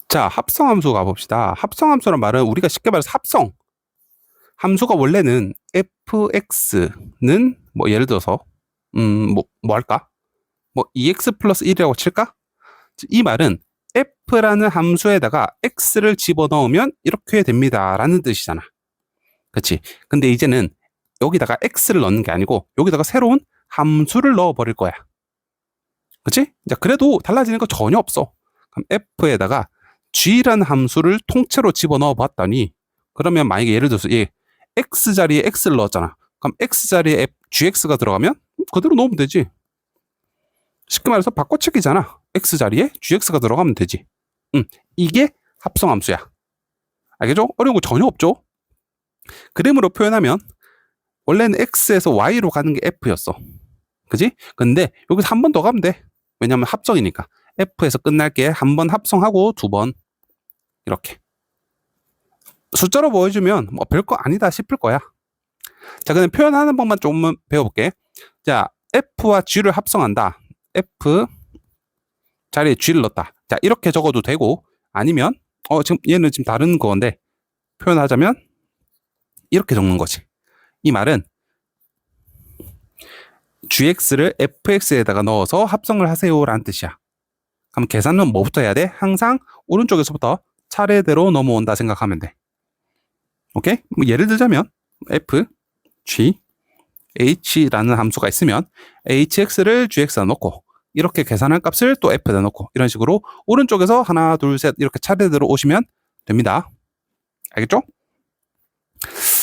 자, 합성함수 가봅시다. 합성함수란 말은 우리가 쉽게 말해서 합성. 함수가 원래는 fx는 뭐 예를 들어서 뭐 할까? 뭐 2x 플러스 1이라고 칠까? 이 말은 f라는 함수에다가 x를 집어넣으면 이렇게 됩니다. 라는 뜻이잖아. 그치? 근데 이제는 여기다가 x를 넣는 게 아니고 여기다가 새로운 함수를 넣어버릴 거야. 그치? 자, 그래도 달라지는 거 전혀 없어. 그럼 f에다가 g라는 함수를 통째로 집어넣어 봤더니 그러면 만약에 예를 들어서 얘 x 자리에 x를 넣었잖아. 그럼 x 자리에 gx가 들어가면 그대로 넣으면 되지. 쉽게 말해서 바꿔치기잖아. x 자리에 gx가 들어가면 되지. 이게 합성함수야. 알겠죠? 어려운 거 전혀 없죠? 그림으로 표현하면 원래는 x에서 y로 가는 게 f였어. 그지? 근데 여기서 한 번 더 가면 돼. 왜냐면 합성이니까. f에서 끝날게 한 번 합성하고 두 번 이렇게. 숫자로 보여주면 뭐 별거 아니다 싶을 거야. 자, 그냥 표현하는 법만 조금 배워볼게. 자, f와 g를 합성한다. f 자리에 g를 넣었다. 자, 이렇게 적어도 되고 아니면 지금 얘는 지금 다른 건데 표현하자면 이렇게 적는 거지. 이 말은 gx를 fx에다가 넣어서 합성을 하세요라는 뜻이야. 그럼 계산은 뭐부터 해야 돼? 항상 오른쪽에서부터 차례대로 넘어온다 생각하면 돼. 오케이? 뭐 예를 들자면 f, g, h라는 함수가 있으면 hx를 gx에다 넣고 이렇게 계산한 값을 또 f에다 넣고 이런 식으로 오른쪽에서 하나, 둘, 셋 이렇게 차례대로 오시면 됩니다. 알겠죠?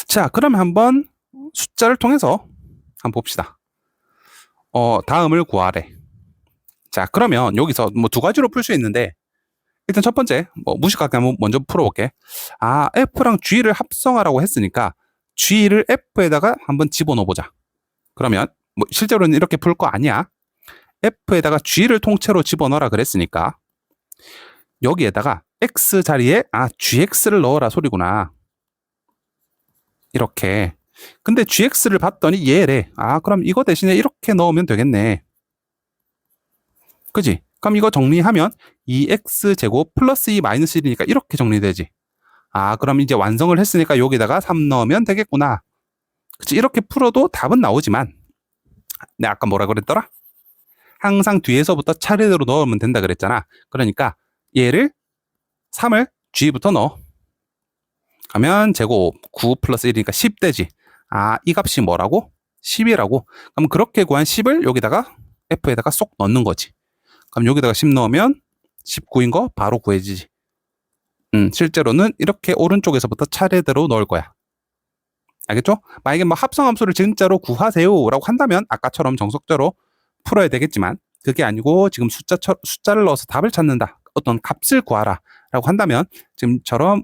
자, 그럼 한번 숫자를 통해서 한번 봅시다. 다음을 구하래. 자, 그러면 여기서 뭐 두 가지로 풀 수 있는데 일단 첫 번째 뭐 무식하게 한번 먼저 풀어볼게. f랑 g를 합성하라고 했으니까 g를 f에다가 한번 집어넣어 보자. 그러면 뭐 실제로는 이렇게 풀 거 아니야. f에다가 g를 통째로 집어넣어라 그랬으니까 여기에다가 x 자리에 gx를 넣어라 소리구나. 이렇게. 근데 gx를 봤더니 얘래. 그럼 이거 대신에 이렇게 넣으면 되겠네. 그지? 그럼 이거 정리하면 2x제곱 플러스 2 마이너스 1이니까 이렇게 정리되지. 그럼 이제 완성을 했으니까 여기다가 3 넣으면 되겠구나. 그치? 이렇게 풀어도 답은 나오지만 내가 아까 뭐라 그랬더라? 항상 뒤에서부터 차례대로 넣으면 된다 그랬잖아. 그러니까 얘를 3을 g부터 넣어. 그러면 제곱 9 플러스 1이니까 10 되지. 이 값이 뭐라고? 10이라고. 그럼 그렇게 구한 10을 여기다가 f에다가 쏙 넣는 거지. 그럼 여기다가 10 넣으면 19인 거 바로 구해지지. 실제로는 이렇게 오른쪽에서부터 차례대로 넣을 거야. 알겠죠? 만약에 뭐 합성함수를 진짜로 구하세요라고 한다면 아까처럼 정석대로 풀어야 되겠지만 그게 아니고 지금 숫자를 넣어서 답을 찾는다. 어떤 값을 구하라라고 한다면 지금처럼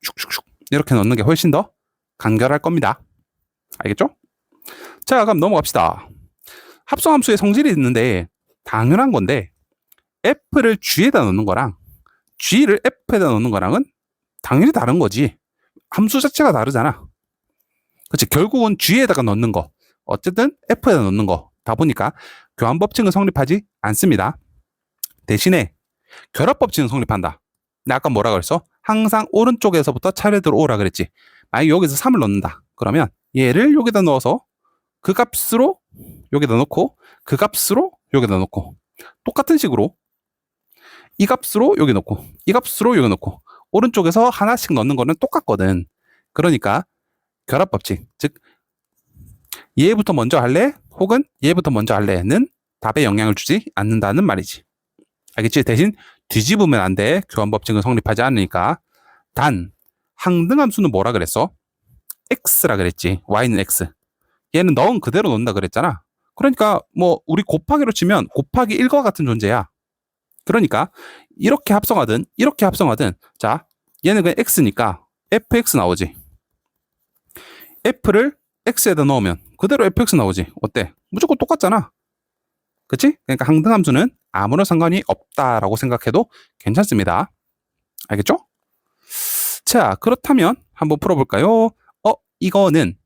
슉슉슉 이렇게 넣는 게 훨씬 더 간결할 겁니다. 알겠죠? 자, 그럼 넘어갑시다. 합성함수의 성질이 있는데 당연한 건데 f를 g에다 넣는 거랑 g를 f에다 넣는 거랑은 당연히 다른 거지. 함수 자체가 다르잖아. 그치? 결국은 g에다가 넣는 거, 어쨌든 f에다 넣는 거다 보니까 교환법칙은 성립하지 않습니다. 대신에 결합법칙은 성립한다. 내가 아까 뭐라 그랬어? 항상 오른쪽에서부터 차례대로 오라 그랬지. 만약 여기서 3을 넣는다. 그러면 얘를 여기다 넣어서 그 값으로 여기다 넣고 그 값으로 여기다 넣고 똑같은 식으로 이 값으로 여기 넣고 이 값으로 여기 넣고 오른쪽에서 하나씩 넣는 거는 똑같거든. 그러니까 결합법칙, 즉 얘부터 먼저 할래? 혹은 얘부터 먼저 할래는 답에 영향을 주지 않는다는 말이지. 알겠지? 대신 뒤집으면 안 돼. 교환법칙은 성립하지 않으니까. 단 항등함수는 뭐라 그랬어? x라 그랬지. y는 x. 얘는 넣은 그대로 넣는다 그랬잖아. 그러니까 뭐 우리 곱하기로 치면 곱하기 1과 같은 존재야. 그러니까 이렇게 합성하든 이렇게 합성하든 자, 얘는 그냥 x니까 fx 나오지. f를 x에다 넣으면 그대로 fx 나오지. 어때? 무조건 똑같잖아. 그치? 그러니까 항등함수는 아무런 상관이 없다라고 생각해도 괜찮습니다. 알겠죠? 자, 그렇다면 한번 풀어볼까요? 이거는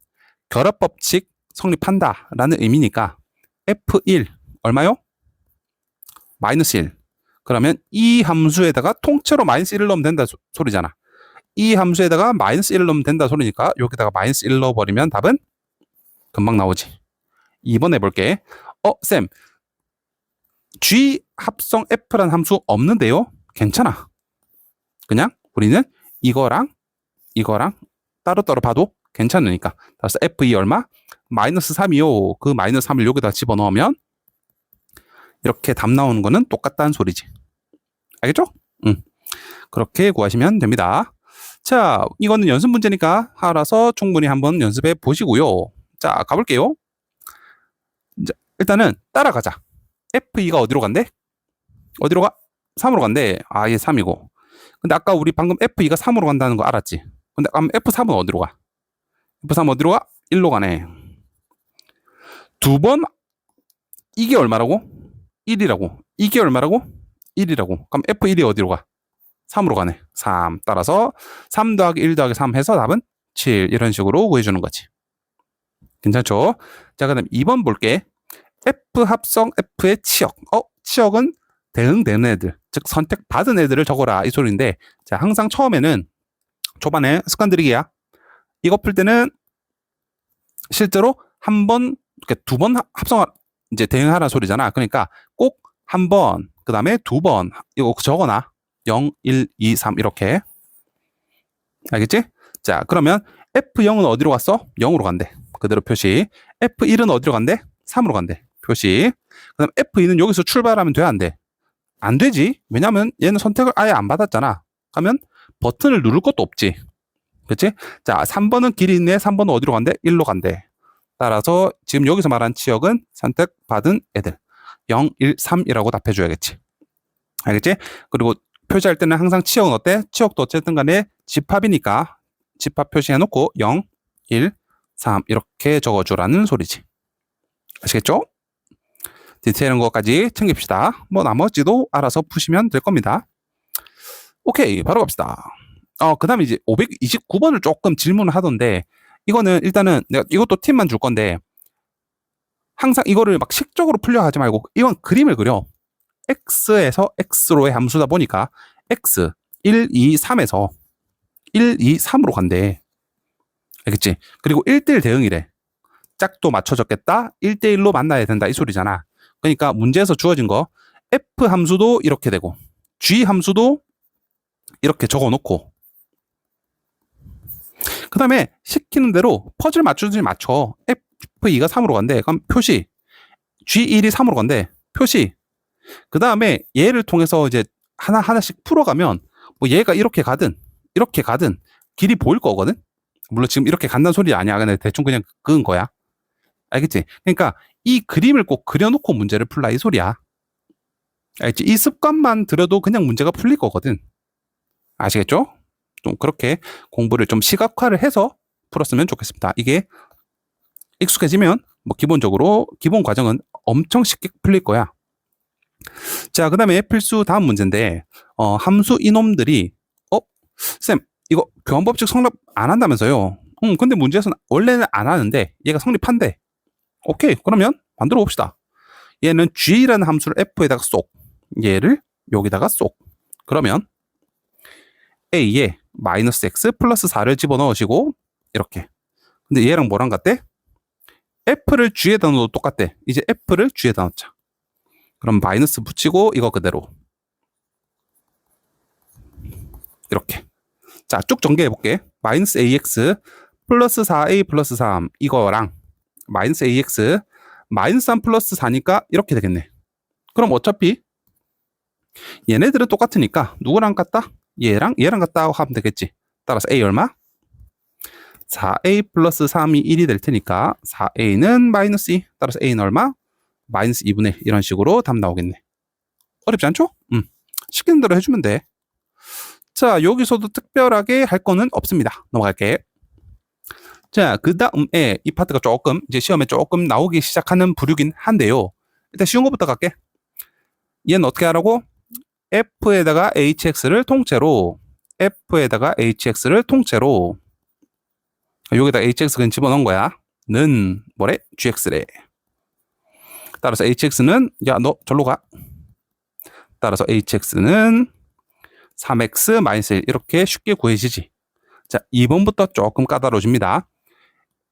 결합법칙 성립한다라는 의미니까 F1 얼마요? 마이너스 1. 그러면 이 함수에다가 통째로 마이너스 1을 넣으면 된다 소리잖아. 이 함수에다가 마이너스 1을 넣으면 된다 소리니까 여기다가 마이너스 1 넣어버리면 답은 금방 나오지. 2번 해볼게. 쌤, G 합성 F란 함수 없는데요? 괜찮아. 그냥 우리는 이거랑 따로따로 봐도 괜찮으니까. 따라서 F2 얼마? 마이너스 3이요. 그 마이너스 3을 여기다 집어넣으면 이렇게 답 나오는 거는 똑같다는 소리지. 알겠죠? 그렇게 구하시면 됩니다. 자, 이거는 연습 문제니까 알아서 충분히 한번 연습해 보시고요. 자, 가볼게요. 자, 일단은 따라가자. F2가 어디로 간대? 어디로 가? 3으로 간대. 아, 얘 3이고. 근데 아까 우리 방금 F2가 3으로 간다는 거 알았지? 근데 그럼 F3은 어디로 가? F3 어디로 가? 1로 가네. 두 번 이게 얼마라고? 1이라고. 이게 얼마라고? 1이라고. 그럼 F1이 어디로 가? 3으로 가네. 3. 따라서 3 더하기 1 더하기 3 해서 답은 7. 이런 식으로 구해주는 거지. 괜찮죠? 자, 그 다음 2번 볼게. F 합성 F의 치역. 치역은 대응되는 애들, 즉 선택받은 애들을 적어라 이 소리인데, 자, 항상 처음에는 초반에 습관 들이기야. 이거 풀 때는 실제로 한 번, 두 번 합성, 이제 대응하라 소리잖아. 그러니까 꼭 한 번, 그 다음에 두 번, 이거 적어놔. 0, 1, 2, 3 이렇게. 알겠지? 자, 그러면 F0은 어디로 갔어? 0으로 간대. 그대로 표시. F1은 어디로 간대? 3으로 간대. 표시. 그 다음 F2는 여기서 출발하면 돼, 안 돼? 안 되지. 왜냐면 얘는 선택을 아예 안 받았잖아. 하면 버튼을 누를 것도 없지. 그치? 자, 3번은 길이 있네. 3번은 어디로 간대? 1로 간대. 따라서 지금 여기서 말한 치역은 선택받은 애들. 0, 1, 3이라고 답해줘야겠지. 알겠지? 그리고 표시할 때는 항상 치역은 어때? 치역도 어쨌든 간에 집합이니까 집합 표시해놓고 0, 1, 3 이렇게 적어주라는 소리지. 아시겠죠? 디테일한 것까지 챙깁시다. 뭐 나머지도 알아서 푸시면 될 겁니다. 오케이, 바로 갑시다. 그 다음에 이제 529번을 조금 질문을 하던데, 이거는 일단은 내가 이것도 팁만 줄 건데, 항상 이거를 막 식적으로 풀려 하지 말고 이건 그림을 그려. x에서 x로의 함수다 보니까 x 1, 2, 3에서 1, 2, 3으로 간대. 알겠지? 그리고 1대1 대응이래. 짝도 맞춰졌겠다. 1대1로 만나야 된다 이 소리잖아. 그러니까 문제에서 주어진 거 f 함수도 이렇게 되고 g 함수도 이렇게 적어놓고, 그 다음에 시키는 대로 퍼즐 맞추든지 맞춰. F2가 3으로 간대. 그럼 표시. G1이 3으로 간대. 표시. 그 다음에 얘를 통해서 이제 하나씩 풀어가면 뭐 얘가 이렇게 가든 길이 보일 거거든. 물론 지금 이렇게 간다는 소리 아니야. 그냥 대충 그냥 그은 거야. 알겠지? 그러니까 이 그림을 꼭 그려놓고 문제를 풀라 이 소리야. 알겠지? 이 습관만 들여도 그냥 문제가 풀릴 거거든. 아시겠죠? 좀 그렇게 공부를 좀 시각화를 해서 풀었으면 좋겠습니다. 이게 익숙해지면 뭐 기본적으로 기본 과정은 엄청 쉽게 풀릴 거야. 자, 그 다음에 필수 다음 문제인데, 함수 이놈들이 쌤, 이거 교환법칙 성립 안 한다면서요? 근데 문제에서는 원래는 안 하는데 얘가 성립한대. 오케이, 그러면 만들어 봅시다. 얘는 g라는 함수를 f에다가 쏙, 얘를 여기다가 쏙. 그러면 a에 마이너스 x 플러스 4를 집어넣으시고 이렇게. 근데 얘랑 뭐랑 같대? f를 g에다 넣어도 똑같대. 이제 f를 g에다 넣자. 그럼 마이너스 붙이고 이거 그대로 이렇게. 자, 쭉 전개해 볼게. 마이너스 ax 플러스 4a 플러스 3 이거랑 마이너스 ax 마이너스 3 플러스 4니까 이렇게 되겠네. 그럼 어차피 얘네들은 똑같으니까 누구랑 같다? 얘랑 같다 하면 되겠지. 따라서 a 얼마? 4a 플러스 3이 1이 될 테니까 4a는 마이너스 2. 따라서 a는 얼마? 마이너스 2분의 1. 이런 식으로 답 나오겠네. 어렵지 않죠? 시키는 대로 해주면 돼. 자, 여기서도 특별하게 할 거는 없습니다. 넘어갈게. 자, 그 다음에 이 파트가 조금 이제 시험에 조금 나오기 시작하는 부류긴 한데요. 일단 쉬운 것부터 갈게. 얘는 어떻게 하라고? f에다가 hx를 통째로 여기다 hx 그냥 집어넣은 거야. 는 뭐래? gx래. 따라서 hx는 야, 너 절로 가. 따라서 hx는 3x-1 이렇게 쉽게 구해지지. 자, 2번부터 조금 까다로워집니다.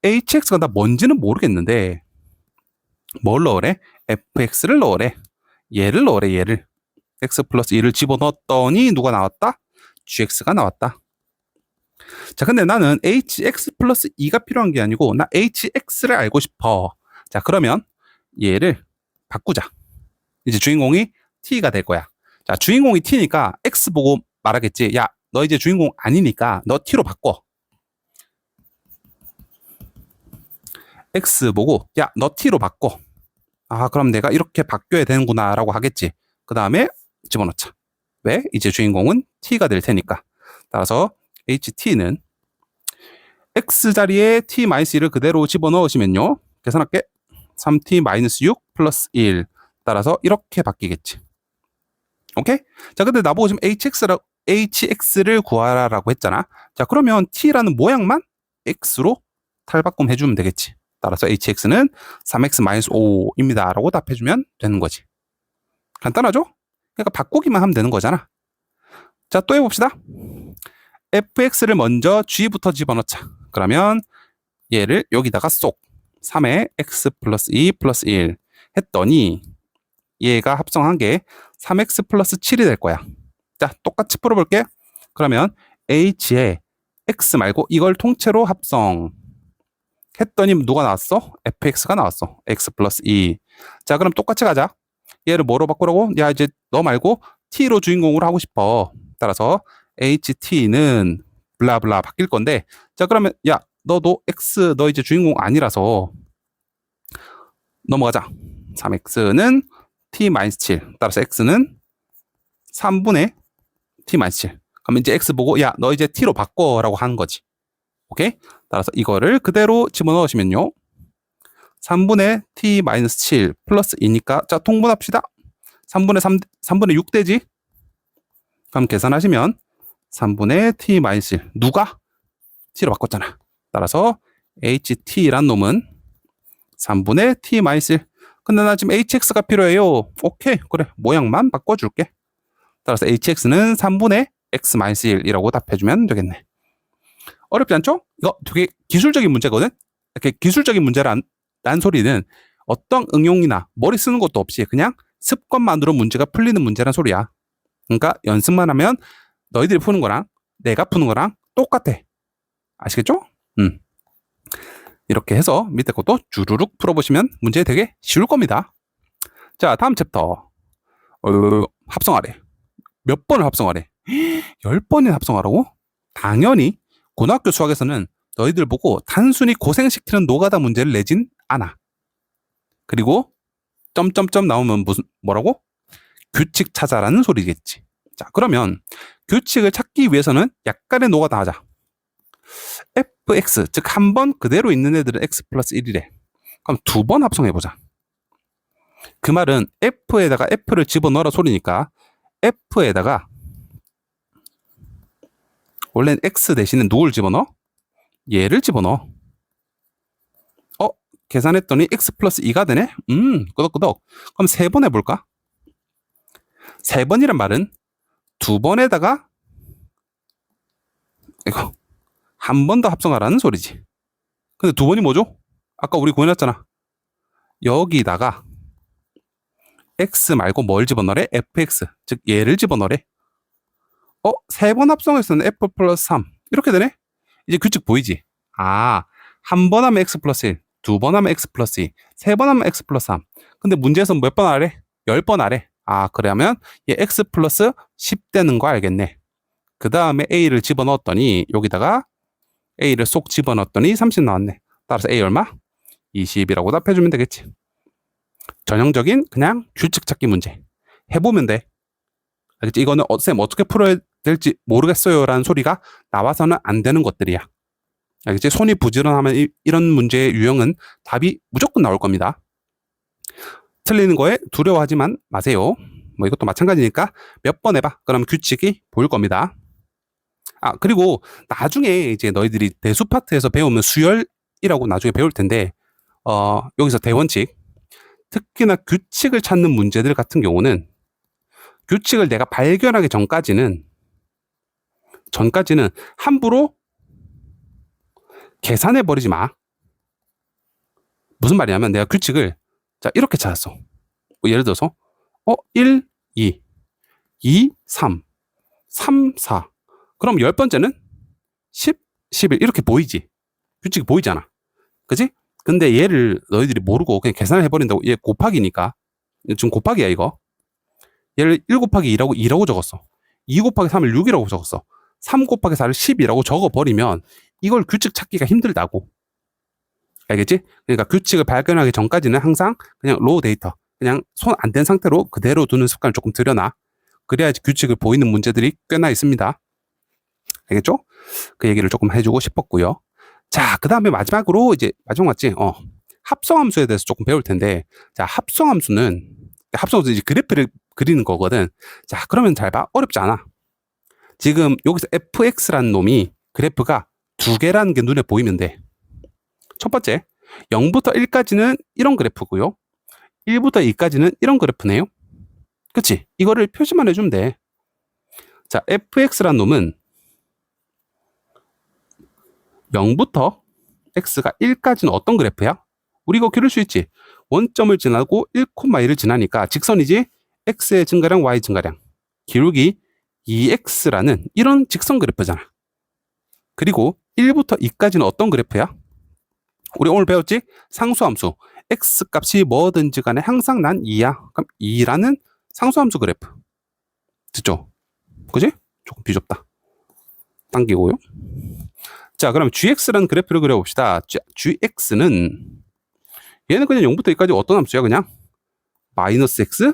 hx가 나 뭔지는 모르겠는데 뭘 넣으래? fx를 넣으래. 얘를 넣으래, 얘를. x 플러스 2를 집어넣었더니 누가 나왔다? gx가 나왔다. 자, 근데 나는 hx 플러스 2가 필요한 게 아니고 나 hx를 알고 싶어. 자, 그러면 얘를 바꾸자. 이제 주인공이 t가 될 거야. 자, 주인공이 t니까 x 보고 말하겠지. 야, 너 이제 주인공 아니니까 너 t로 바꿔. x 보고 야, 너 t로 바꿔. 아, 그럼 내가 이렇게 바뀌어야 되는구나 라고 하겠지. 그 다음에 집어넣자. 왜? 이제 주인공은 t가 될 테니까. 따라서 ht는 x 자리에 t-1을 그대로 집어넣으시면요. 계산할게. 3t-6 플러스 1. 따라서 이렇게 바뀌겠지. 오케이? 자, 근데 나보고 지금 hx를 구하라라고 했잖아. 자, 그러면 t라는 모양만 x로 탈바꿈 해주면 되겠지. 따라서 hx는 3x-5입니다. 라고 답해주면 되는 거지. 간단하죠? 그러니까 바꾸기만 하면 되는 거잖아. 자, 또 해봅시다. fx를 먼저 g부터 집어넣자. 그러면 얘를 여기다가 쏙 3에 x 플러스 2 플러스 1 했더니 얘가 합성한 게 3x 플러스 7이 될 거야. 자, 똑같이 풀어볼게. 그러면 h에 x 말고 이걸 통째로 합성 했더니 누가 나왔어? fx가 나왔어. x 플러스 2. 자, 그럼 똑같이 가자. 얘를 뭐로 바꾸라고? 야, 이제 너 말고 t로 주인공으로 하고 싶어. 따라서 ht는 블라블라 바뀔 건데, 자, 그러면 야, 너도 x 너 이제 주인공 아니라서 넘어가자. 3x는 t-7. 따라서 x는 3분의 t-7. 그럼 이제 x 보고 야, 너 이제 t로 바꿔라고 하는 거지. 오케이? 따라서 이거를 그대로 집어넣으시면요. 3분의 t-7 플러스 2니까 자, 통분합시다. 3분의 6 되지? 그럼 계산하시면 3분의 t-1 누가? t로 바꿨잖아. 따라서 ht란 놈은 3분의 t-1. 근데 나 지금 hx가 필요해요. 오케이, 그래, 모양만 바꿔줄게. 따라서 hx는 3분의 x-1이라고 답해주면 되겠네. 어렵지 않죠? 이거 되게 기술적인 문제거든? 이렇게 기술적인 문제란 소리는 어떤 응용이나 머리 쓰는 것도 없이 그냥 습관만으로 문제가 풀리는 문제란 소리야. 그러니까 연습만 하면 너희들이 푸는 거랑 내가 푸는 거랑 똑같아. 아시겠죠? 이렇게 해서 밑에 것도 주르륵 풀어보시면 문제 되게 쉬울 겁니다. 자, 다음 챕터. 합성하래. 몇 번을 합성하래? 10번이나 합성하라고? 당연히 고등학교 수학에서는 너희들 보고 단순히 고생시키는 노가다 문제를 내진 않아. 그리고 점점점 나오면 뭐라고? 규칙 찾아라는 소리겠지. 자, 그러면 규칙을 찾기 위해서는 약간의 노가다 하자. fx, 즉 한 번 그대로 있는 애들은 x 플러스 1이래. 그럼 2번 합성해보자. 그 말은 f에다가 f를 집어넣으라 소리니까 f에다가 원래는 x 대신에 누굴 집어넣어? 얘를 집어넣어. 계산했더니 x 플러스 2가 되네? 끄덕끄덕. 그럼 3번 해볼까? 3번이란 말은 2번에다가 이거 한 번 더 합성하라는 소리지. 근데 2번이 뭐죠? 아까 우리 구해놨잖아. 여기다가 x 말고 뭘 집어넣으래? fx, 즉 얘를 집어넣으래. 3번 합성했으면 f 플러스 3 이렇게 되네? 이제 규칙 보이지? 아, 한 번 하면 x 플러스 1, 2번 하면 x 플러스 2, 3번 하면 x 플러스 3. 근데 문제에서 몇 번 하래? 10번 하래. 아, 그러면 얘 x 플러스 10 되는 거 알겠네. 그 다음에 a를 집어넣었더니 여기다가 a를 쏙 집어넣었더니 30 나왔네. 따라서 a 얼마? 20이라고 답해주면 되겠지. 전형적인 그냥 규칙 찾기 문제. 해보면 돼. 알겠지? 이거는 쌤 어떻게 풀어야 될지 모르겠어요 라는 소리가 나와서는 안 되는 것들이야. 알겠지? 손이 부지런하면 이런 문제의 유형은 답이 무조건 나올 겁니다. 틀리는 거에 두려워하지만 마세요. 뭐 이것도 마찬가지니까 몇 번 해봐. 그럼 규칙이 보일 겁니다. 아, 그리고 나중에 이제 너희들이 대수 파트에서 배우면 수열이라고 나중에 배울 텐데, 여기서 대원칙, 특히나 규칙을 찾는 문제들 같은 경우는 규칙을 내가 발견하기 전까지는 함부로 계산해 버리지 마. 무슨 말이냐면 내가 규칙을 자 이렇게 찾았어. 뭐 예를 들어서 1, 2, 2, 3, 3, 4. 그럼 10번째는 10, 11 이렇게 보이지. 규칙이 보이잖아. 그지? 근데 얘를 너희들이 모르고 그냥 계산을 해버린다고. 얘 곱하기니까. 지금 곱하기야 이거. 얘를 1 곱하기 2라고 적었어. 2 곱하기 3을 6이라고 적었어. 3 곱하기 4를 10이라고 적어버리면 이걸 규칙 찾기가 힘들다고. 알겠지? 그러니까 규칙을 발견하기 전까지는 항상 그냥 로우 데이터, 그냥 손 안 댄 상태로 그대로 두는 습관을 조금 들여놔. 그래야지 규칙을 보이는 문제들이 꽤나 있습니다. 알겠죠? 그 얘기를 조금 해주고 싶었고요. 자, 그 다음에 마지막으로 이제 마지막 맞지? 합성함수에 대해서 조금 배울 텐데, 자, 합성함수는 이제 그래프를 그리는 거거든. 자, 그러면 잘 봐. 어렵지 않아. 지금 여기서 fx라는 놈이 그래프가 두 개라는 게 눈에 보이면 돼. 첫 번째, 0부터 1까지는 이런 그래프고요. 1부터 2까지는 이런 그래프네요. 그치? 이거를 표시만 해주면 돼. 자, fx라는 놈은 0부터 x가 1까지는 어떤 그래프야? 우리 이거 기를 수 있지. 원점을 지나고 1,1을 지나니까 직선이지. x의 증가량, y 증가량. 기울기 2x라는 이런 직선 그래프잖아. 그리고 1부터 2까지는 어떤 그래프야? 우리 오늘 배웠지? 상수함수. x 값이 뭐든지 간에 항상 난 2야. 그럼 2라는 상수함수 그래프. 됐죠? 그지? 조금 비좁다. 당기고요. 자, 그럼 gx라는 그래프를 그려봅시다. gx는 얘는 그냥 0부터 2까지 어떤 함수야? 그냥 마이너스 x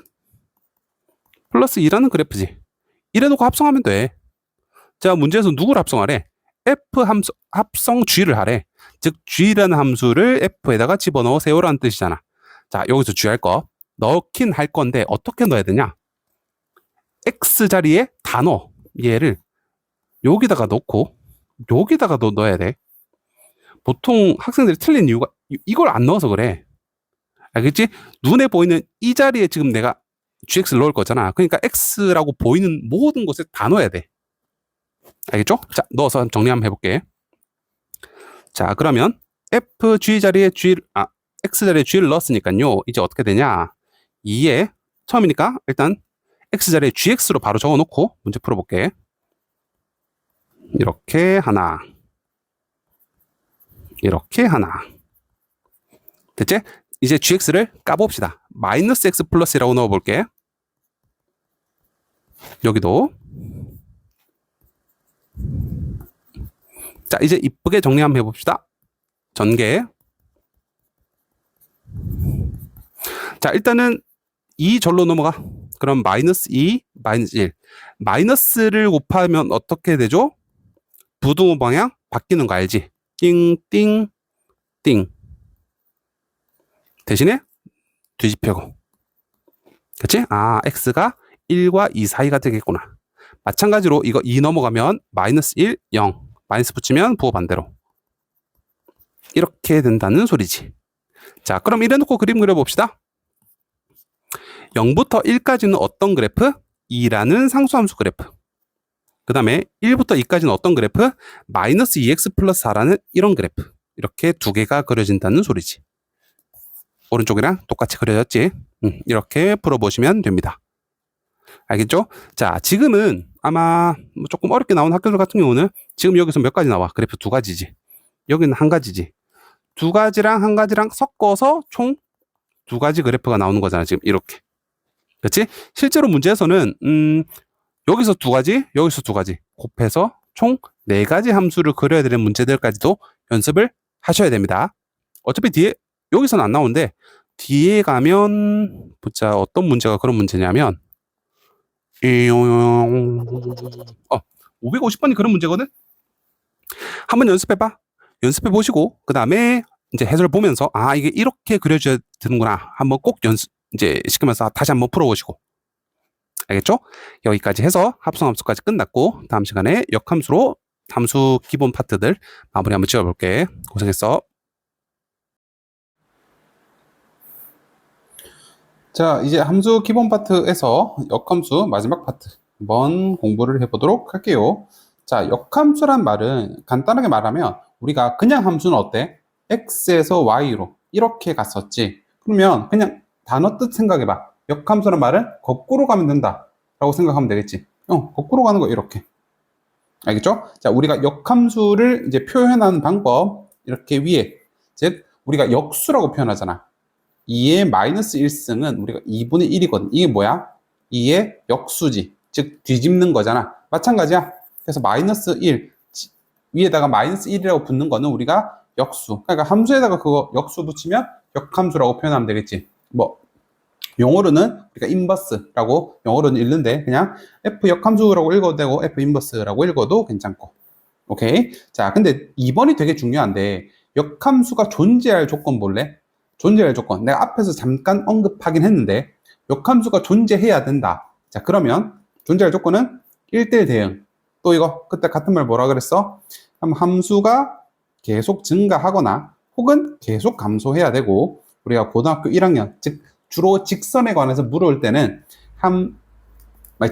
플러스 2라는 그래프지. 이래놓고 합성하면 돼. 자, 문제에서 누구를 합성하래? f 함수 합성 g를 하래. 즉 g라는 함수를 f에다가 집어넣어 세요라는 뜻이잖아. 자, 여기서 g 할 거 넣긴 할 건데 어떻게 넣어야 되냐? x 자리에 다 넣어. 얘를 여기다가 넣고 여기다가 넣어야 돼. 보통 학생들이 틀린 이유가 이걸 안 넣어서 그래. 알겠지? 눈에 보이는 이 자리에 지금 내가 gx를 넣을 거잖아. 그러니까 x라고 보이는 모든 곳에 다 넣어야 돼. 알겠죠? 자, 넣어서 정리 한번 해볼게. 자, 그러면 fg 자리에 x 자리에 g를 넣었으니까요. 이제 어떻게 되냐? 2에 처음이니까 일단 x 자리에 gx로 바로 적어놓고 문제 풀어볼게. 이렇게 하나, 이렇게 하나. 됐지? 이제 gx를 까봅시다. 마이너스 x 플러스라고 넣어볼게. 여기도. 자, 이제 이쁘게 정리 한번 해봅시다. 전개. 자, 일단은 2 절로 넘어가. 그럼 마이너스 2, 마이너스 1. 마이너스를 곱하면 어떻게 되죠? 부등호 방향 바뀌는 거 알지? 띵, 띵, 띵. 대신에 뒤집혀고. 그치? 아, x가 1과 2 사이가 되겠구나. 마찬가지로 이거 2 넘어가면 마이너스 1, 0. 마이너스 붙이면 부호 반대로. 이렇게 된다는 소리지. 자, 그럼 이래놓고 그림 그려봅시다. 0부터 1까지는 어떤 그래프? 2라는 상수함수 그래프. 그 다음에 1부터 2까지는 어떤 그래프? 마이너스 2x 플러스 4라는 이런 그래프. 이렇게 두 개가 그려진다는 소리지. 오른쪽이랑 똑같이 그려졌지? 이렇게 풀어보시면 됩니다. 알겠죠? 자, 지금은 아마 조금 어렵게 나온 학교들 같은 경우는 지금 여기서 몇 가지 나와? 그래프 두 가지지. 여기는 한 가지지. 두 가지랑 한 가지랑 섞어서 총 두 가지 그래프가 나오는 거잖아. 지금 이렇게. 그렇지? 실제로 문제에서는 여기서 두 가지, 여기서 두 가지 곱해서 총 네 가지 함수를 그려야 되는 문제들까지도 연습을 하셔야 됩니다. 어차피 뒤에 여기서는 안 나오는데 뒤에 가면 보자 어떤 문제가 그런 문제냐면 550번이 그런 문제거든. 한번 연습해봐. 연습해 보시고 그 다음에 이제 해설 보면서 아 이게 이렇게 그려줘야 되는구나. 한번 꼭 연습 이제 시키면서 다시 한번 풀어보시고. 알겠죠? 여기까지 해서 합성함수까지 끝났고 다음 시간에 역함수로 함수 기본 파트들 마무리 한번 지어볼게. 고생했어. 자, 이제 함수 기본 파트에서 역함수 마지막 파트 한번 공부를 해보도록 할게요. 자, 역함수란 말은 간단하게 말하면 우리가 그냥 함수는 어때? x에서 y로 이렇게 갔었지. 그러면 그냥 단어 뜻 생각해봐. 역함수란 말은 거꾸로 가면 된다 라고 생각하면 되겠지. 거꾸로 가는 거 이렇게. 알겠죠? 자, 우리가 역함수를 이제 표현하는 방법 이렇게 위에, 즉 우리가 역수라고 표현하잖아. 2의 마이너스 1승은 우리가 2분의 1이거든. 이게 뭐야? 2의 역수지. 즉 뒤집는 거잖아. 마찬가지야. 그래서 마이너스 1 위에다가 마이너스 1이라고 붙는 거는 우리가 역수. 그러니까 함수에다가 그거 역수 붙이면 역함수라고 표현하면 되겠지. 뭐 영어로는 우리가 인버스라고 영어로는 읽는데 그냥 F 역함수라고 읽어도 되고 F 인버스라고 읽어도 괜찮고. 오케이. 자, 근데 2번이 되게 중요한데 역함수가 존재할 조건 볼래? 존재할 조건. 내가 앞에서 잠깐 언급하긴 했는데 역함수가 존재해야 된다. 자, 그러면 존재할 조건은 1대1 대응. 또 이거 그때 같은 말 뭐라 그랬어? 함수가 계속 증가하거나 혹은 계속 감소해야 되고 우리가 고등학교 1학년 즉 주로 직선에 관해서 물어볼 때는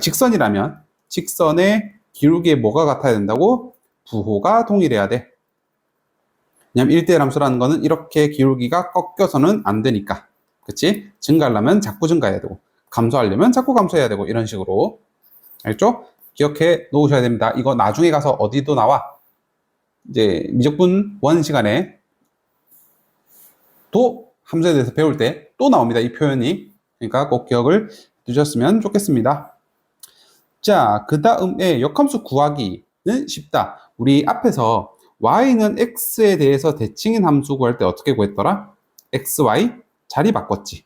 직선이라면 직선의 기울기에 뭐가 같아야 된다고? 부호가 동일해야 돼. 왜냐면 1대1 함수라는 거는 이렇게 기울기가 꺾여서는 안 되니까. 그치? 증가하려면 자꾸 증가해야 되고 감소하려면 자꾸 감소해야 되고 이런 식으로. 알죠? 기억해 놓으셔야 됩니다. 이거 나중에 가서 어디도 나와. 이제 미적분 1 시간에 또 함수에 대해서 배울 때 또 나옵니다. 이 표현이. 그러니까 꼭 기억을 두셨으면 좋겠습니다. 자, 그 다음에 역함수 구하기는 쉽다. 우리 앞에서 y는 x에 대해서 대칭인 함수 구할 때 어떻게 구했더라? x, y 자리 바꿨지.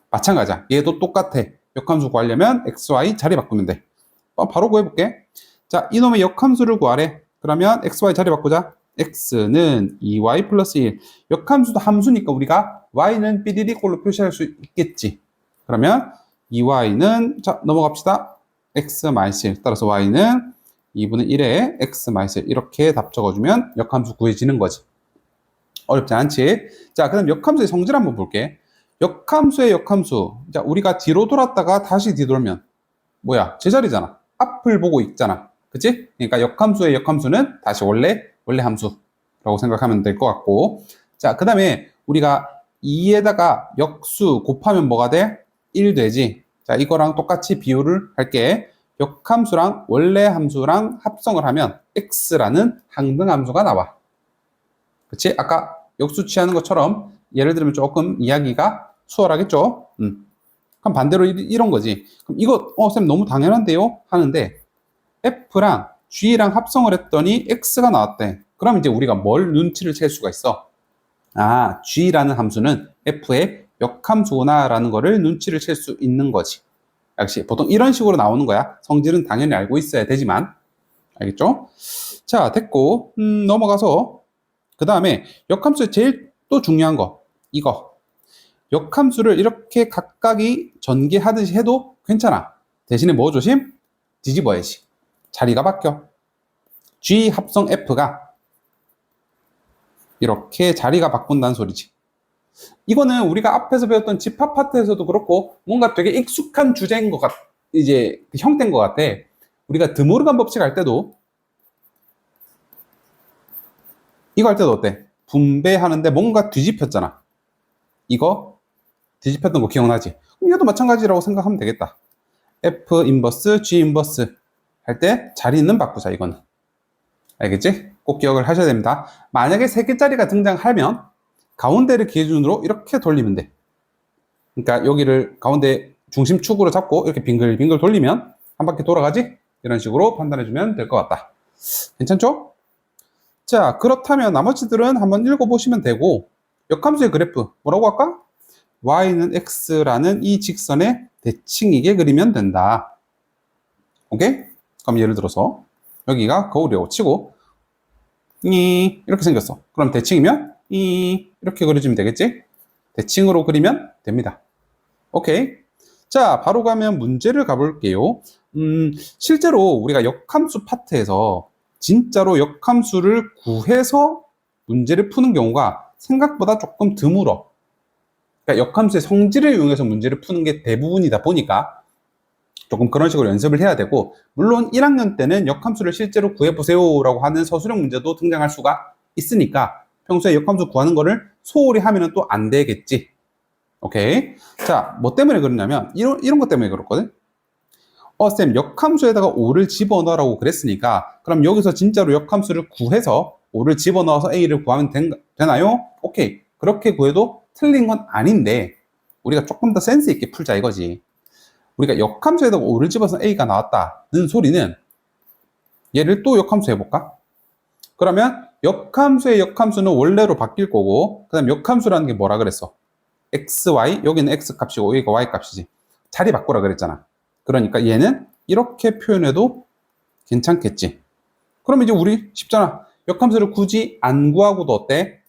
마찬가지야. 얘도 똑같아. 역함수 구하려면 x, y 자리 바꾸면 돼. 바로 구해볼게. 자, 이놈의 역함수를 구하래. 그러면 x, y 자리 바꾸자. x는 2y 플러스 1. 역함수도 함수니까 우리가 y는 삐리리꼴로 표시할 수 있겠지. 그러면 2y는 자 넘어갑시다. x 마이너스 1. 따라서 y는 2분의 1에 x 마이너스 1. 이렇게 답 적어주면 역함수 구해지는 거지. 어렵지 않지? 자, 그럼 역함수의 성질 한번 볼게. 역함수의 역함수. 자, 우리가 뒤로 돌았다가 다시 뒤돌면 뭐야? 제자리잖아. 앞을 보고 있잖아. 그치? 그러니까 역함수의 역함수는 다시 원래 함수라고 생각하면 될 것 같고. 자, 그 다음에 우리가 2에다가 역수 곱하면 뭐가 돼? 1 되지. 자, 이거랑 똑같이 비교를 할게. 역함수랑 원래 함수랑 합성을 하면 x라는 항등함수가 나와. 그치? 아까 역수 취하는 것처럼 예를 들면 조금 이야기가 수월하겠죠? 그럼 반대로 이런 거지. 그럼 이거 쌤 너무 당연한데요? 하는데 f랑 g랑 합성을 했더니 x가 나왔대. 그럼 이제 우리가 뭘 눈치를 챌 수가 있어? 아, g라는 함수는 f의 역함수구나 라는 거를 눈치를 챌 수 있는 거지. 역시 보통 이런 식으로 나오는 거야. 성질은 당연히 알고 있어야 되지만. 알겠죠? 자, 됐고 넘어가서 그 다음에 역함수의 제일 또 중요한 거 이거. 역함수를 이렇게 각각이 전개하듯이 해도 괜찮아. 대신에 뭐 조심? 뒤집어야지. 자리가 바뀌어. G 합성 F가 이렇게 자리가 바꾼다는 소리지. 이거는 우리가 앞에서 배웠던 집합 파트에서도 그렇고 뭔가 되게 익숙한 주제인 것 이제 형태인 것 같아. 우리가 드모르간 법칙 할 때도 이거 할 때도 어때? 분배하는데 뭔가 뒤집혔잖아. 이거 뒤집혔던 거 기억나지? 그럼 얘도 마찬가지라고 생각하면 되겠다. F 인버스, G 인버스 할 때 자리는 바꾸자, 이거는. 알겠지? 꼭 기억을 하셔야 됩니다. 만약에 3개짜리가 등장하면 가운데를 기준으로 이렇게 돌리면 돼. 그러니까 여기를 가운데 중심축으로 잡고 이렇게 빙글빙글 돌리면 한 바퀴 돌아가지? 이런 식으로 판단해주면 될 것 같다. 괜찮죠? 자, 그렇다면 나머지들은 한번 읽어보시면 되고 역함수의 그래프 뭐라고 할까? y는 x라는 이 직선의 대칭이게 그리면 된다. 오케이? 그럼 예를 들어서 여기가 거울이라고 치고 이렇게 생겼어. 그럼 대칭이면 이렇게 그려주면 되겠지? 대칭으로 그리면 됩니다. 오케이. 자, 바로 가면 문제를 가볼게요. 실제로 우리가 역함수 파트에서 진짜로 역함수를 구해서 문제를 푸는 경우가 생각보다 조금 드물어. 그러니까 역함수의 성질을 이용해서 문제를 푸는 게 대부분이다 보니까 조금 그런 식으로 연습을 해야 되고, 물론 1학년 때는 역함수를 실제로 구해보세요 라고 하는 서술형 문제도 등장할 수가 있으니까 평소에 역함수 구하는 거를 소홀히 하면 또 안 되겠지. 오케이. 자, 뭐 때문에 그러냐면 이런 것 때문에 그렇거든. 쌤, 역함수에다가 5를 집어넣으라고 그랬으니까 그럼 여기서 진짜로 역함수를 구해서 5를 집어넣어서 A를 구하면 되나요? 오케이. 그렇게 구해도 틀린 건 아닌데 우리가 조금 더 센스 있게 풀자 이거지. 우리가 역함수에다가 5를 집어서 A가 나왔다는 소리는, 얘를 또 역함수 해볼까? 그러면 역함수의 역함수는 원래로 바뀔 거고, 그 다음 역함수라는 게 뭐라 그랬어? xy, 여기는 x 값이고 여기가 y 값이지. 자리 바꾸라 그랬잖아. 그러니까 얘는 이렇게 표현해도 괜찮겠지. 그럼 이제 우리 쉽잖아. 역함수를 굳이 안 구하고도 어때?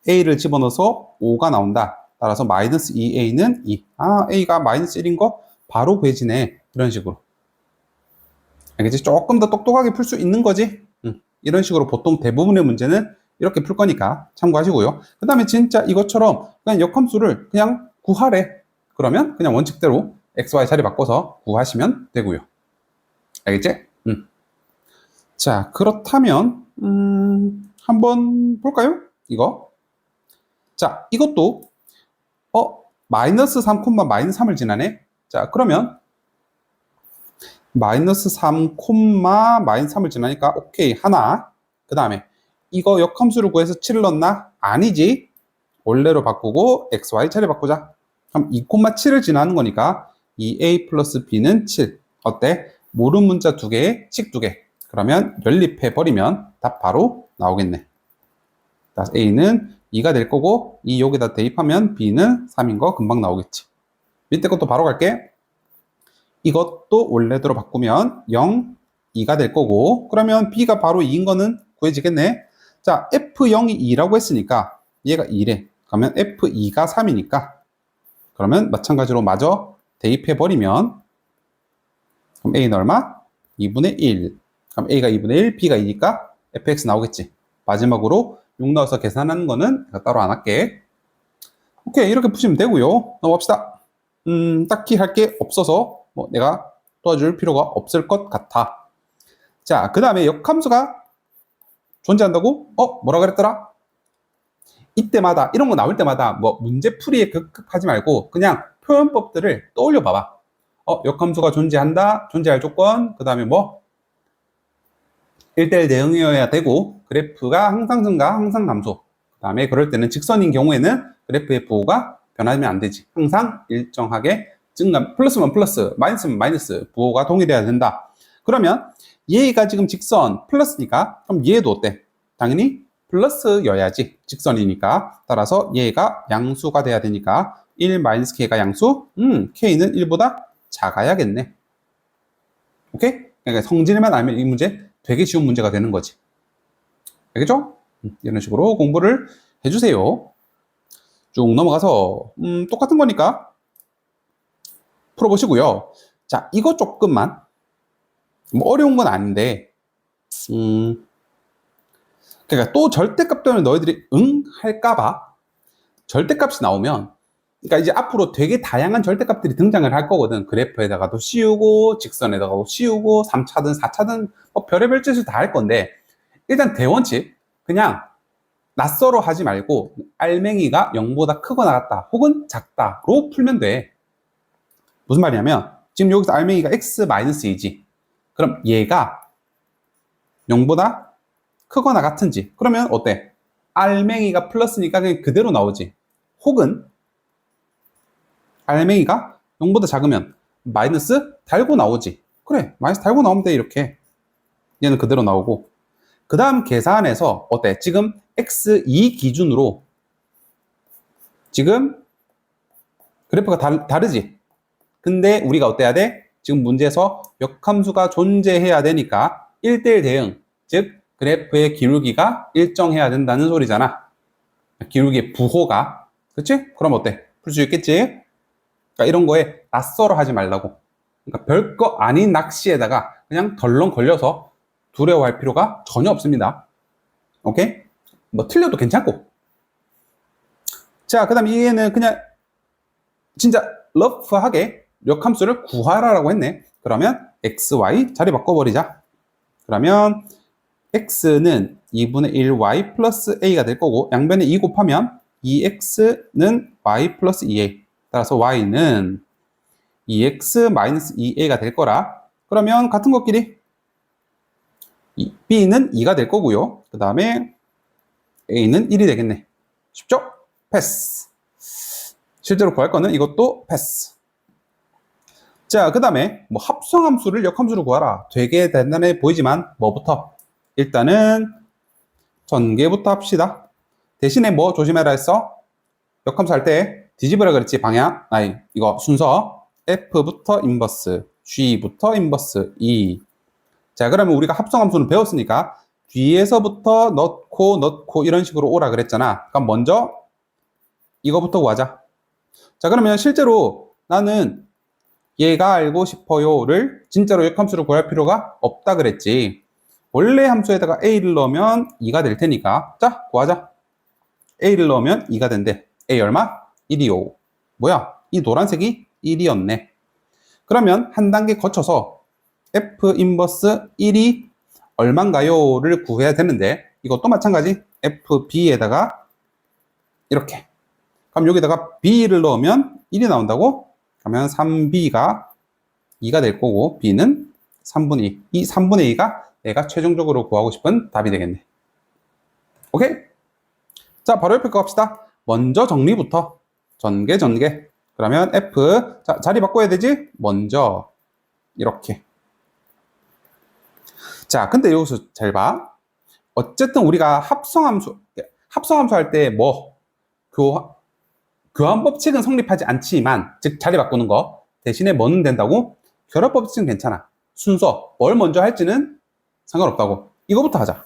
a를 집어넣어서 5가 나온다. 따라서 마이너스 2a는 2. 아, a가 마이너스 1인 거 바로 구해지네. 이런 식으로. 알겠지? 조금 더 똑똑하게 풀 수 있는 거지. 이런 식으로 보통 대부분의 문제는 이렇게 풀 거니까 참고하시고요. 그 다음에 진짜 이것처럼 그냥 역함수를 그냥 구하래. 그러면 그냥 원칙대로 x, y 자리 바꿔서 구하시면 되고요. 알겠지? 자, 그렇다면 한번 볼까요? 이거. 자, 이것도 마이너스 3, 마이너스 3을 지나네. 자, 그러면 마이너스 3, 마이너스 3을 지나니까 오케이 하나. 그 다음에 이거 역함수를 구해서 7을 넣나? 아니지. 원래로 바꾸고 xy 자리 바꾸자. 그럼 2, 7을 지나는 거니까 2a 플러스 b는 7. 어때? 모른 문자 2개, 식 2개. 그러면 연립해 버리면 답 바로 나오겠네. a는 2가 될 거고 2 여기다 대입하면 b는 3인 거 금방 나오겠지. 밑에 것도 바로 갈게. 이것도 원래대로 바꾸면 0, 2가 될 거고, 그러면 b가 바로 2인 거는 구해지겠네. 자, f0이 2라고 했으니까 얘가 2래. 그러면 f2가 3이니까 그러면 마찬가지로 마저 대입해 버리면 그럼 a는 얼마? 2분의 1. 그럼 a가 2분의 1, b가 2니까 fx 나오겠지. 마지막으로 6 넣어서 계산하는 거는 따로 안 할게. 오케이, 이렇게 푸시면 되고요. 넘어갑시다. 딱히 할 게 없어서 뭐 내가 도와줄 필요가 없을 것 같아. 자, 그 다음에 역함수가 존재한다고? 뭐라 그랬더라? 이때마다, 이런 거 나올 때마다 뭐 문제풀이에 급급하지 말고 그냥 표현법들을 떠올려 봐봐. 역함수가 존재한다, 존재할 조건, 그 다음에 뭐 1대1 대응이어야 되고 그래프가 항상 증가, 항상 감소. 그 다음에 그럴 때는 직선인 경우에는 그래프의 부호가 변하면 안 되지. 항상 일정하게 증가, 플러스면 플러스, 마이너스면 마이너스, 부호가 동일해야 된다. 그러면 얘가 지금 직선 플러스니까 그럼 얘도 어때? 당연히 플러스여야지. 직선이니까. 따라서 얘가 양수가 돼야 되니까 1 마이너스 k가 양수, k는 1보다 작아야겠네. 오케이? 그러니까 성질만 알면 이 문제 되게 쉬운 문제가 되는 거지. 알겠죠? 이런 식으로 공부를 해주세요. 쭉 넘어가서 똑같은 거니까 풀어보시고요. 자, 이거 조금만 뭐 어려운 건 아닌데 그러니까 또 절대값 때문에 너희들이 응? 할까봐 절대값이 나오면, 그러니까 이제 앞으로 되게 다양한 절대값들이 등장을 할 거거든. 그래프에다가도 씌우고 직선에다가도 씌우고 3차든 4차든 뭐 별의별 짓을 다 할 건데, 일단 대원칙 그냥 낯설어 하지 말고 알맹이가 0보다 크거나 같다 혹은 작다로 풀면 돼. 무슨 말이냐면 지금 여기서 알맹이가 x-2지. 그럼 얘가 0보다 크거나 같은지, 그러면 어때? 알맹이가 플러스니까 그냥 그대로 나오지. 혹은 알맹이가 0보다 작으면 마이너스 달고 나오지. 그래, 마이너스 달고 나오면 돼. 이렇게 얘는 그대로 나오고, 그 다음 계산해서 어때? 지금 x2 기준으로 지금 그래프가 다르지. 근데 우리가 어때야 돼? 지금 문제에서 역함수가 존재해야 되니까 1대1 대응, 즉 그래프의 기울기가 일정해야 된다는 소리잖아. 기울기의 부호가. 그치? 그럼 어때? 풀 수 있겠지? 그러니까 이런 거에 낯설어 하지 말라고. 그러니까 별거 아닌 낚시에다가 그냥 덜렁 걸려서 두려워할 필요가 전혀 없습니다. 오케이? 뭐 틀려도 괜찮고. 자, 그 다음에 얘는 그냥 진짜 러프하게 역함수를 구하라라고 했네. 그러면 x, y 자리 바꿔버리자. 그러면 x는 2분의 1 y 플러스 a가 될 거고 양변에 2 곱하면 2x는 y 플러스 2a. 따라서 y는 2x 마이너스 2a가 될 거라. 그러면 같은 것끼리 b는 2가 될 거고요. 그 다음에 a는 1이 되겠네. 쉽죠? 패스. 실제로 구할 거는 이것도 패스. 자, 그 다음에 뭐 합성함수를 역함수로 구하라. 되게 간단해 보이지만 뭐부터? 일단은 전개부터 합시다. 대신에 뭐 조심해라 했어? 역함수 할 때 뒤집으라 그랬지. 방향. 아니, 이거 순서. F부터 인버스, G부터 인버스, E. 자, 그러면 우리가 합성함수는 배웠으니까 뒤에서부터 넣고 이런 식으로 오라 그랬잖아. 그럼 먼저 이거부터 구하자. 자, 그러면 실제로 나는 얘가 알고 싶어요를 진짜로 역함수로 구할 필요가 없다 그랬지. 원래 함수에다가 a를 넣으면 2가 될 테니까 자, 구하자. a를 넣으면 2가 된대. a 얼마? 1이요. 뭐야? 이 노란색이 1이었네. 그러면 한 단계 거쳐서 f 인버스 1이 얼만가요를 구해야 되는데 이것도 마찬가지. fb에다가 이렇게. 그럼 여기다가 b를 넣으면 1이 나온다고? 그러면 3b가 2가 될 거고 b는 3분의 2. 이 3분의 2가 내가 최종적으로 구하고 싶은 답이 되겠네. 오케이? 자, 바로 옆에 거 합시다. 먼저 정리부터. 전개. 그러면 f. 자, 자리 바꿔야 되지? 먼저 이렇게. 자, 근데 여기서 잘 봐. 어쨌든 우리가 합성함수 할 때 뭐 교환 법칙은 성립하지 않지만, 즉 자리 바꾸는 거 대신에 뭐는 된다고? 결합 법칙은 괜찮아. 순서 뭘 먼저 할지는 상관없다고. 이거부터 하자.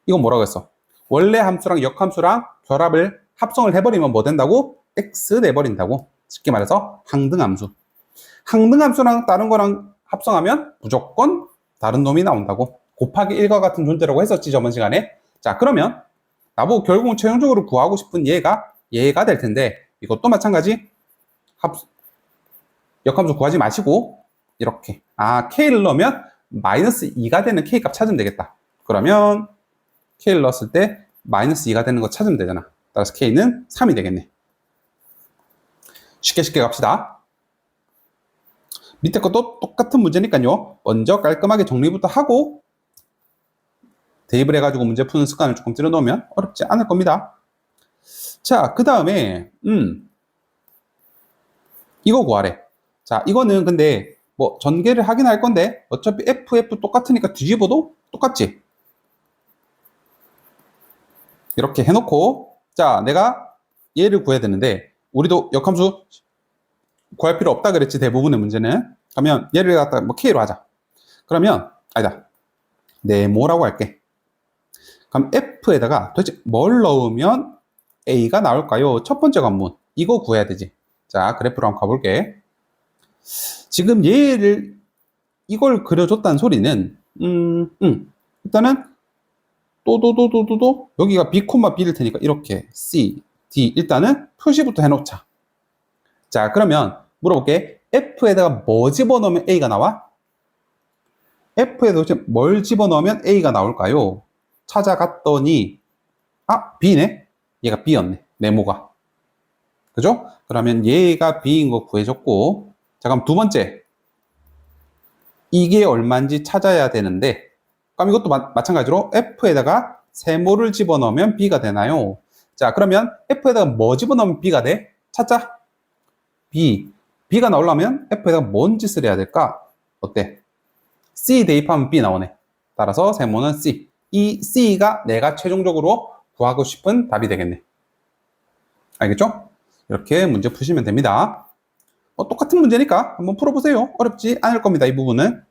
이건 뭐라고 했어? 원래 함수랑 역함수랑 결합을 합성을 해버리면 뭐 된다고? x 내버린다고. 쉽게 말해서 항등함수. 항등함수랑 다른 거랑 합성하면 무조건 다른 놈이 나온다고. 곱하기 1과 같은 존재라고 했었지 저번 시간에. 자, 그러면 나보고 결국은 최종적으로 구하고 싶은 얘가 될 텐데 이것도 마찬가지. 역함수 구하지 마시고 이렇게 k를 넣으면 마이너스 2가 되는 k값 찾으면 되겠다. 그러면 k를 넣었을 때 마이너스 2가 되는 거 찾으면 되잖아. 따라서 k는 3이 되겠네. 쉽게 갑시다. 밑에 것도 똑같은 문제니까요. 먼저 깔끔하게 정리부터 하고 대입을 해가지고 문제 푸는 습관을 조금 들여놓으면 어렵지 않을 겁니다. 자, 그 다음에 이거 구하래. 자, 이거는 근데 뭐 전개를 하긴 할 건데 어차피 f 똑같으니까 뒤집어도 똑같지. 이렇게 해놓고 자, 내가 얘를 구해야 되는데 우리도 역함수 구할 필요 없다 그랬지. 대부분의 문제는. 그러면 얘를 갖다 뭐 k로 하자. 그러면 아니다. 네모라고 할게. 그럼 f에다가 도대체 뭘 넣으면 a가 나올까요? 첫 번째 관문. 이거 구해야 되지. 자, 그래프로 한번 가볼게. 지금 이걸 그려줬다는 소리는 일단은 또 여기가 b, b일 테니까 이렇게 c, d 일단은 표시부터 해놓자. 자, 그러면 물어볼게. f에다가 뭐 집어넣으면 a가 나와? f에 도대체 뭘 집어넣으면 a가 나올까요? 찾아갔더니 b네? 얘가 b였네. 네모가. 그죠? 그러면 얘가 b인 거 구해줬고 자, 그럼 두 번째 이게 얼마인지 찾아야 되는데 그럼 이것도 마찬가지로 f에다가 세모를 집어넣으면 b가 되나요? 자, 그러면 f에다가 뭐 집어넣으면 b가 돼? 찾자. b가 나오려면 f에다가 뭔 짓을 해야 될까? 어때? c 대입하면 b 나오네. 따라서 세모는 c. 이 c가 내가 최종적으로 구하고 싶은 답이 되겠네. 알겠죠? 이렇게 문제 푸시면 됩니다. 똑같은 문제니까 한번 풀어보세요. 어렵지 않을 겁니다. 이 부분은.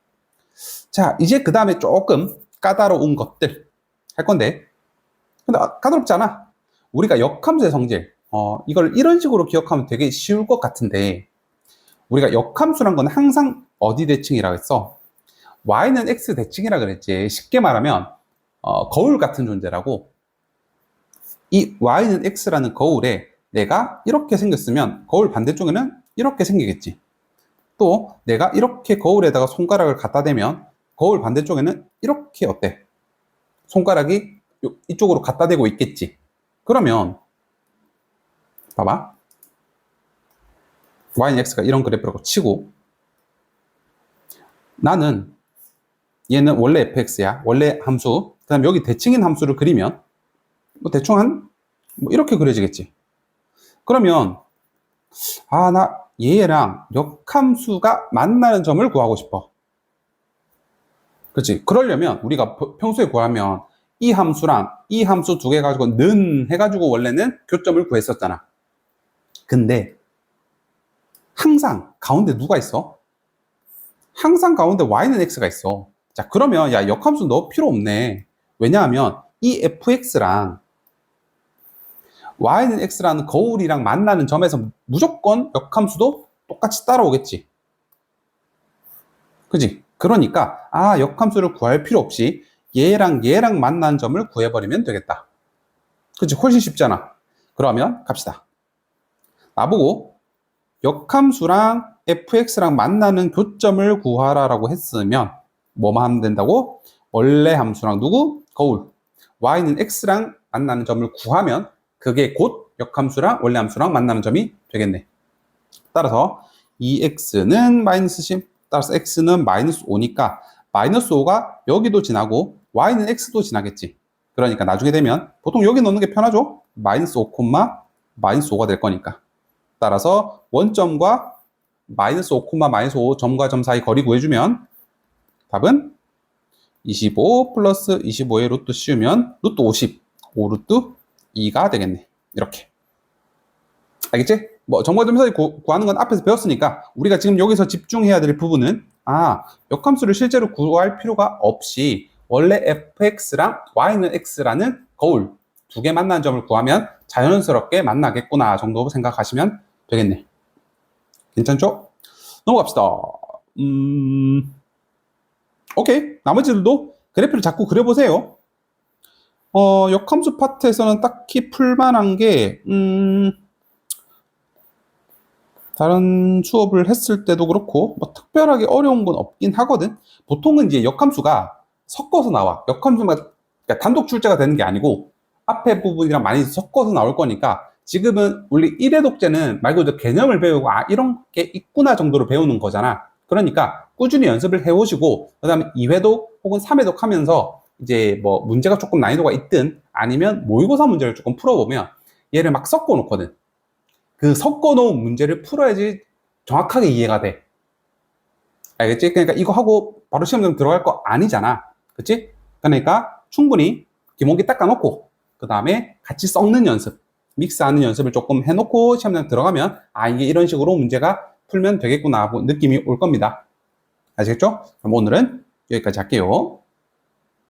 자, 이제 그 다음에 조금 까다로운 것들 할 건데 근데 까다롭지 않아. 우리가 역함수의 성질 이걸 이런 식으로 기억하면 되게 쉬울 것 같은데 우리가 역함수란 건 항상 어디 대칭이라고 했어? y는 x 대칭이라 그랬지. 쉽게 말하면 거울 같은 존재라고. 이 y는 x라는 거울에 내가 이렇게 생겼으면 거울 반대쪽에는 이렇게 생기겠지. 또 내가 이렇게 거울에다가 손가락을 갖다 대면 거울 반대쪽에는 이렇게 어때? 손가락이 이쪽으로 갖다 대고 있겠지. 그러면 봐봐. y는 x가 이런 그래프라고 치고 나는 얘는 원래 fx야. 원래 함수. 그 다음에 여기 대칭인 함수를 그리면 뭐 대충 뭐 이렇게 그려지겠지. 그러면 나 얘랑 역함수가 만나는 점을 구하고 싶어. 그렇지. 그러려면 우리가 평소에 구하면 이 함수랑 이 함수 두 개 가지고 는 해가지고 원래는 교점을 구했었잖아. 근데 항상 가운데 누가 있어? 항상 가운데 y는 x가 있어. 자, 그러면 야, 역함수 넣을 필요 없네. 왜냐하면 이 fx랑 y는 x라는 거울이랑 만나는 점에서 무조건 역함수도 똑같이 따라오겠지. 그지? 그러니까 역함수를 구할 필요 없이 얘랑 얘랑 만나는 점을 구해버리면 되겠다. 그치? 훨씬 쉽잖아. 그러면 갑시다. 나보고 역함수랑 fx랑 만나는 교점을 구하라라고 했으면 뭐만 하면 된다고? 원래 함수랑 누구? 거울. y는 x랑 만나는 점을 구하면 그게 곧 역함수랑 원래 함수랑 만나는 점이 되겠네. 따라서 2x는 마이너스 10, 따라서 x는 마이너스 5니까 마이너스 5가 여기도 지나고 y는 x도 지나겠지. 그러니까 나중에 되면 보통 여기 넣는 게 편하죠? 마이너스 5, 마이너스 5가 될 거니까. 따라서 원점과 마이너스 5, 마이너스 5 점과 점 사이 거리 구해주면 답은 25 플러스 25의 루트 씌우면 루트 50, 5 루트 2가 되겠네. 이렇게. 알겠지? 뭐 점과 점 사이 구하는 건 앞에서 배웠으니까 우리가 지금 여기서 집중해야 될 부분은 역함수를 실제로 구할 필요가 없이 원래 fx랑 y는 x라는 거울 두 개 만나는 점을 구하면 자연스럽게 만나겠구나 정도 생각하시면 되겠네. 괜찮죠? 넘어갑시다. 오케이. 나머지들도 그래프를 자꾸 그려보세요. 역함수 파트에서는 딱히 풀만한 게 다른 수업을 했을 때도 그렇고 뭐 특별하게 어려운 건 없긴 하거든. 보통은 이제 역함수가 섞어서 나와. 역함수가 그러니까 단독 출제가 되는 게 아니고 앞에 부분이랑 많이 섞어서 나올 거니까 지금은 우리 1회 독재는 말 그대로 개념을 배우고 이런 게 있구나 정도로 배우는 거잖아. 그러니까 꾸준히 연습을 해오시고 그 다음에 2회독 혹은 3회독 하면서 이제 뭐 문제가 조금 난이도가 있든 아니면 모의고사 문제를 조금 풀어보면 얘를 막 섞어 놓거든. 그 섞어 놓은 문제를 풀어야지 정확하게 이해가 돼. 알겠지? 그러니까 이거 하고 바로 시험장 들어갈 거 아니잖아. 그치? 그러니까 충분히 기본기 닦아놓고 그 다음에 같이 섞는 연습, 믹스하는 연습을 조금 해놓고 시험장 들어가면 이게 이런 식으로 문제가 풀면 되겠구나 하고 느낌이 올 겁니다. 아시겠죠? 그럼 오늘은 여기까지 할게요.